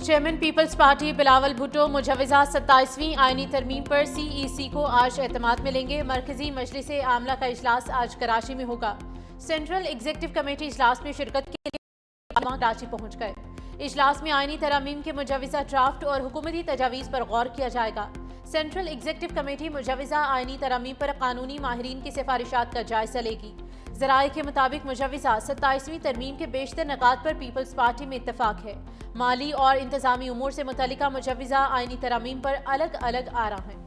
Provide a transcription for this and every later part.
Chairman Peoples Party Bilawal Bhutto मुजवजा 27वीं आईनी तरमीम पर CEC को आज एतमाद में लेंगे। मरकजी मजलिस आमला का इजलास आज कराची में होगा। सेंट्रल एग्जीक्यूटिव कमेटी इजलास में शिरकत के लिए कराची पहुंच गए। इजलास में आईनी तरमीम के मुजवजा ड्राफ्ट और हुकूमती तजावीज़ पर गौर किया जाएगा। सेंट्रल एग्जीक्यूटिव कमेटी मुजवजा आईनी तरमीम पर कानूनी माहिरीन की सिफारिशात का जायजा लेगी। ज़राए के मुताबिक मुजवजा 27वीं तरमीम के बेशतर निकात पर पीपल्स पार्टी में इत्तफाक है। माली और इंतजामी उमूर से मुतल्लिका मुजवजा आईनी तरमीम पर अलग अलग आ रहा है।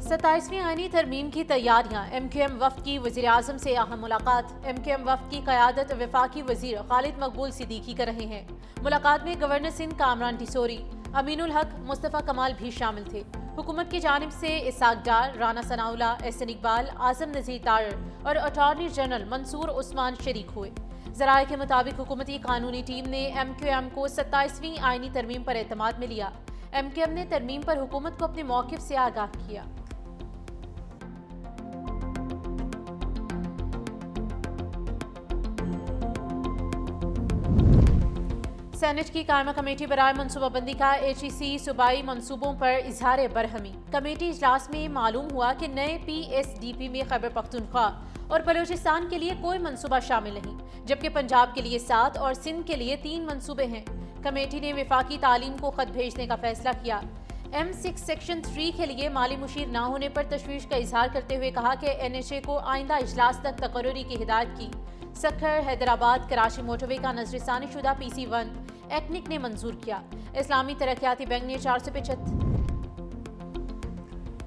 सत्ताईसवीं आईनी तरमीम की तैयारियां। MQM वफ्द की वज़ीर आज़म से अहम मुलाकात। MQM वफ्द की क़यादत वफाकी वज़ीर खालिद मकबूल सिद्दीकी कर रहे हैं। मुलाकात में गवर्नर सिंध कामरान टिसोरी, अमीनुल हक, मुस्तफ़ा कमाल भी शामिल थे। हुकूमत की जानिब से इसाक डार, राना सनाउल्ला, एहसन इकबाल, आज़म नज़ीर तारर और अटॉर्नी जनरल मंसूर उस्मान शरीक हुए। ज़राए के मुताबिक हुकूमती कानूनी टीम ने MQM को 27वीं आईनी तरमीम पर एतमाद में लिया। MQM ने तरमीम पर हुकूमत को अपने मौक़िफ़ से आगाह किया। सेनेट की कायमा कमेटी बराए मनसूबाबंदी का HEC सूबाई मनसूबों पर इजहार बरहमी। कमेटी इजलास में मालूम हुआ कि नए PSDP में खैबर पख्तूनख्वा और बलूचिस्तान के लिए कोई मनसूबा शामिल नहीं, जबकि पंजाब के लिए 7 और सिंध के लिए 3 मनसूबे हैं। कमेटी ने वफाकी तालीम को खत भेजने का फैसला किया। M6 सेक्शन 3 के लिए माली मुशीर न होने पर तशवीश का इजहार करते हुए कहा कि NHA को आइंदा इजलास तक तकर्रुरी की हिदायत की। सखर, हैदराबाद, कराची मोटरवे का नजरसानी शुदा PC1 एक्निक ने मंजूर किया। इस्लामी तरक्याती बैंक ने 475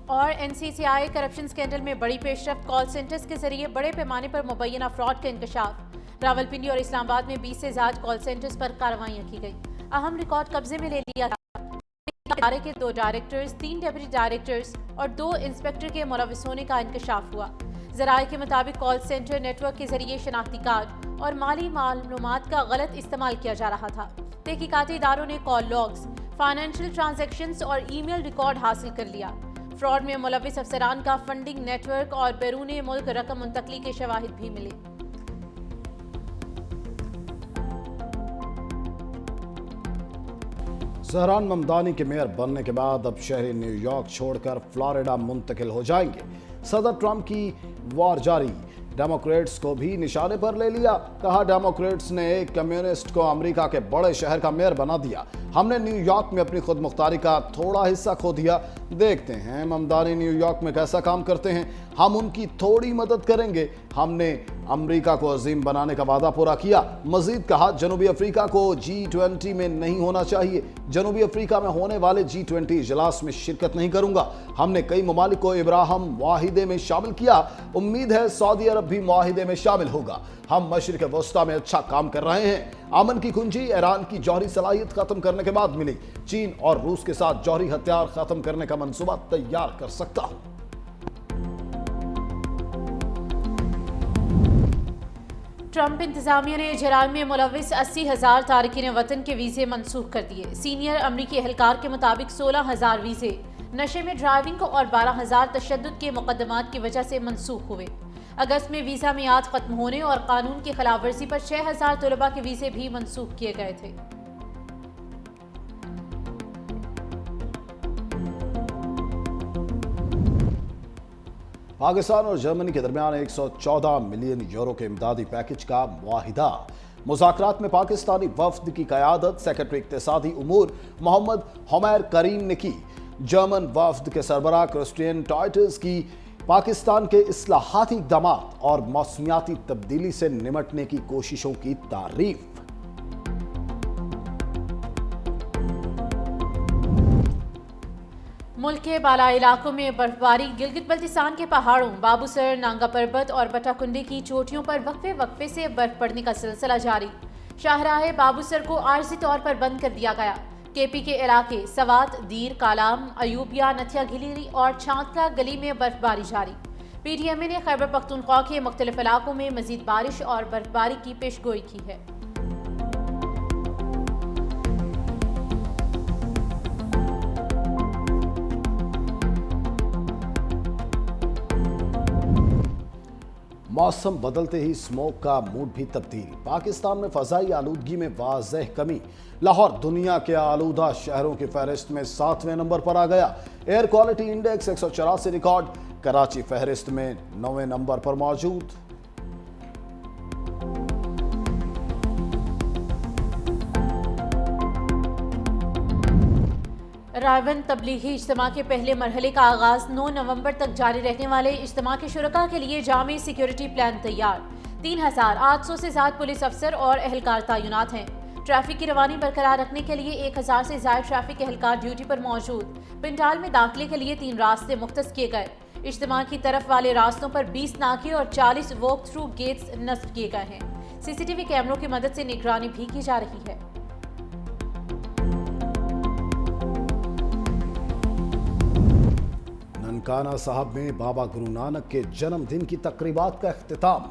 और NCCI करप्शन स्कैंडल में बड़ी पेशरफ। कॉल सेंटर्स के जरिए बड़े पैमाने पर मुबैना फ्रॉड का इंकशाफ। रावलपिंडी और इस्लामाबाद में 20 से ज्यादा कॉल सेंटर्स पर कार्रवाइयां की गई। अहम रिकॉर्ड कब्जे में ले लिया। इदारे के 2 डायरेक्टर्स, 3 डेप्यूटी डायरेक्टर्स और 2 इंस्पेक्टर के मुलविस होने का इंकशाफ हुआ। ज़राए के मुताबिक कॉल सेंटर नेटवर्क के जरिए शनाख्ती कार्ड और माली मालूमात का गलत इस्तेमाल किया जा रहा था। तहकीकाती इदारों ने कॉल लॉग्स, फाइनेंशियल ट्रांजैक्शंस और ईमेल रिकॉर्ड हासिल कर लिया। फ्रॉड में मुलविस अफसरान का फंडिंग नेटवर्क और बैरून मुल्क रकम मुंतकली के शवाहिद भी मिले। सहरान ममदानी के मेयर बनने के बाद अब शहरी न्यूयॉर्क छोड़कर फ्लोरिडा मुंतकिल हो जाएंगे। सदर ट्रंप की वॉर जारी। डेमोक्रेट्स को भी निशाने पर ले लिया। कहा, डेमोक्रेट्स ने एक कम्युनिस्ट को अमेरिका के बड़े शहर का मेयर बना दिया। हमने न्यूयॉर्क में अपनी खुद मुख्तारी का थोड़ा हिस्सा खो दिया। देखते हैं ममदानी न्यूयॉर्क में कैसा काम करते हैं। हम उनकी थोड़ी मदद करेंगे। हमने अमेरिका को अजीम बनाने का वादा पूरा किया। मजीद कहा, जनूबी अफ्रीका को G20 में नहीं होना चाहिए। जनूबी अफ्रीका में होने वाले G20 इजलास में शिरकत नहीं करूंगा। हमने कई ममालिक को इब्राहिम मुआहिदे में शामिल किया। उम्मीद है सऊदी अरब भी मुआहिदे में शामिल होगा। हम मशरिक वस्ता में अच्छा काम कर रहे हैं। अमन की कुंजी ईरान की जौहरी सलाहियत खत्म करने के बाद मिली। चीन और रूस के साथ जौहरी हथियार खत्म करने का मंसूबा तैयार कर सकता हूं। ट्रंप इंतजामिया ने जराइम में मुलविस 80,000 तारकीन वतन के वीज़े मनसूख कर दिए। सीनियर अमरीकी एहलकार के मुताबिक 16,000 वीज़े नशे में ड्राइविंग और 12,000 तशद्दुद के मुकदमात की वजह से मनसूख हुए। अगस्त में वीज़ा मियाद खत्म होने और कानून की खिलाफ वर्जी पर 6,000 तलबा के वीज़े भी मनसूख किए गए थे। पाकिस्तान और जर्मनी के दरमियान 114 मिलियन यूरो के इमदादी पैकेज का मुआहिदा। मुज़ाकरात में पाकिस्तानी वफ्द की क़यादत सेक्रेटरी इक़्तिसादी उमूर मोहम्मद हुमैर करीम ने की। जर्मन वफ्द के सरबराह क्रिस्टियन टॉयटर्स की पाकिस्तान के इस्लाहाती इक़दामात और मौसमियाती तब्दीली से निमटने की कोशिशों की तारीफ। मुल्क के बालाई इलाकों में बर्फबारी। गिलगित बल्तिस्तान के पहाड़ों बाबूसर, नांगा पर्बत और बटाकुंडी की चोटियों पर वक्फे वक्फे से बर्फ पड़ने का सिलसिला जारी। शाहराह बाबूसर को आर्जी तौर पर बंद कर दिया गया। KP के इलाके सवात, दीर, कालाम, अयूबिया, नथिया घिलीरी और छांतला गली में बर्फबारी जारी। PTMA ने खैबर पख्तूनख्वा के मुख्तलिफ इलाकों में मजीद बारिश और बर्फबारी की पेशगोई की है। मौसम बदलते ही स्मोक का मूड भी तब्दील। पाकिस्तान में फजाई आलूदगी में वाज़ेह कमी। लाहौर दुनिया के आलूदा शहरों की फहरिस्त में 7वें नंबर पर आ गया। Air quality index 184 record. Karachi फहरिस्त में 9वें नंबर पर मौजूद। रायवन तबलीगी इज्तिमा के पहले मरहले का आगाज 9 नवंबर तक जारी रहने वाले इज्तिमा के शुरका के लिए जामी सिक्योरिटी प्लान तैयार। 3800 से ज्यादा पुलिस अफसर और एहलकार तैनात हैं। ट्रैफिक की रवानी बरकरार रखने के लिए 1000 से ज्यादा ट्रैफिक एहलकार ड्यूटी पर मौजूद। पंडाल में दाखिले के लिए 3 रास्ते मुख्तस किए गए। इज्तिमा की तरफ वाले रास्तों पर 20 नाके और 40 वॉक थ्रू गेट्स नस्ब किए गए हैं। सीसीटीवी कैमरों की मदद से निगरानी भी की जा रही है। ननकाना साहब में बाबा गुरु नानक के जन्मदिन की तकरीबात का इख्तिताम।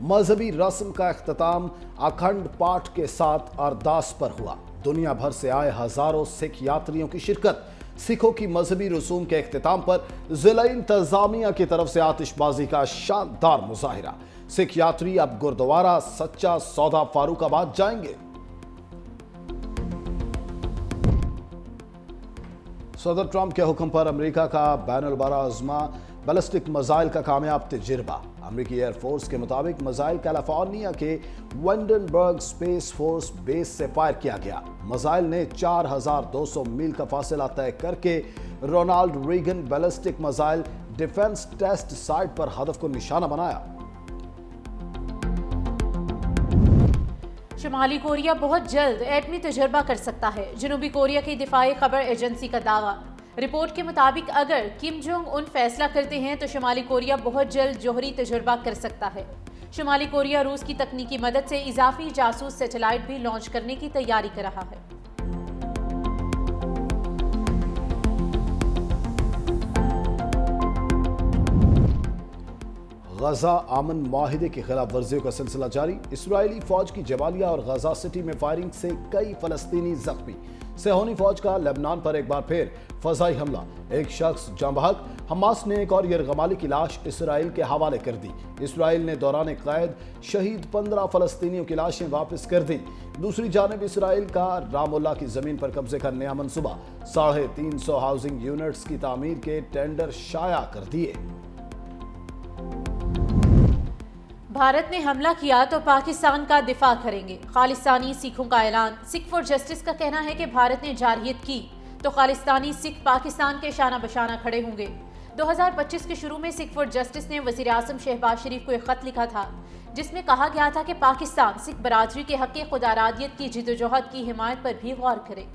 मजहबी रस्म का इख्तिताम अखंड पाठ के साथ अरदास पर हुआ। दुनिया भर से आए हजारों सिख यात्रियों की शिरकत। सिखों की मजहबी रसूम के इख्तिताम पर जिला इंतजामिया की तरफ से आतिशबाजी का शानदार मुजाहिरा। सिख यात्री अब गुरुद्वारा सच्चा सौदा फारूकाबाद जाएंगे। सदर ट्रंप के हुक्म पर अमेरिका का बैनुल-बर्रा-अज़मा बैलिस्टिक मिसाइल का कामयाब तजुर्बा। अमेरिकी एयरफोर्स के मुताबिक मिसाइल कैलिफोर्निया के वेंडनबर्ग स्पेस फोर्स बेस से फायर किया गया। मिसाइल ने 4200 मील का फासला तय करके Ronald Reagan ballistic missile defence test site पर हदफ को निशाना बनाया। शुमाली कोरिया बहुत जल्द एटमी तजर्बा कर सकता है। जनूबी कोरिया की दिफाई खबर एजेंसी का दावा। रिपोर्ट के मुताबिक अगर किम जोंग उन फैसला करते हैं तो शुमाली कोरिया बहुत जल्द जोहरी तजर्बा कर सकता है। शुमाली कोरिया रूस की तकनीकी मदद से इजाफी जासूस सैटेलाइट भी लॉन्च करने की तैयारी कर रहा है। गजा अमन माहिदे की खिलाफ वर्जियों का सिलसिला जारी। इसराइली फौज की जबालिया और गजा सिटी में फायरिंग से कई फलस्तीनी जख्मी। सेहोनी फौज का लेबनान पर एक बार फिर फजाई हमला। एक शख्स जाँ बहक। हमास ने एक और यरगमाली की लाश इसराइल के हवाले कर दी। इसराइल ने दौरान कैद शहीद 15 फलस्तीनियों की लाशें वापस कर दी। दूसरी जानिब इसराइल का रामोल्ला की जमीन पर कब्जे का नया मनसूबा। 350 हाउसिंग यूनिट्स की तामीर के टेंडर शाया कर दिए। भारत ने हमला किया तो पाकिस्तान का दिफा करेंगे। खालिस्तानी सिखों का ऐलान। सिख फॉर जस्टिस का कहना है कि भारत ने जारहियत की तो खालिस्तानी सिख पाकिस्तान के शाना बशाना खड़े होंगे। 2025 के शुरू में सिख फॉर जस्टिस ने वज़ीर आज़म शहबाज शरीफ को एक खत लिखा था जिसमें कहा गया था कि पाकिस्तान सिख बरादरी के हक़ खुदारादियत की जिद्दोजहद की हिमायत पर भी गौर करे।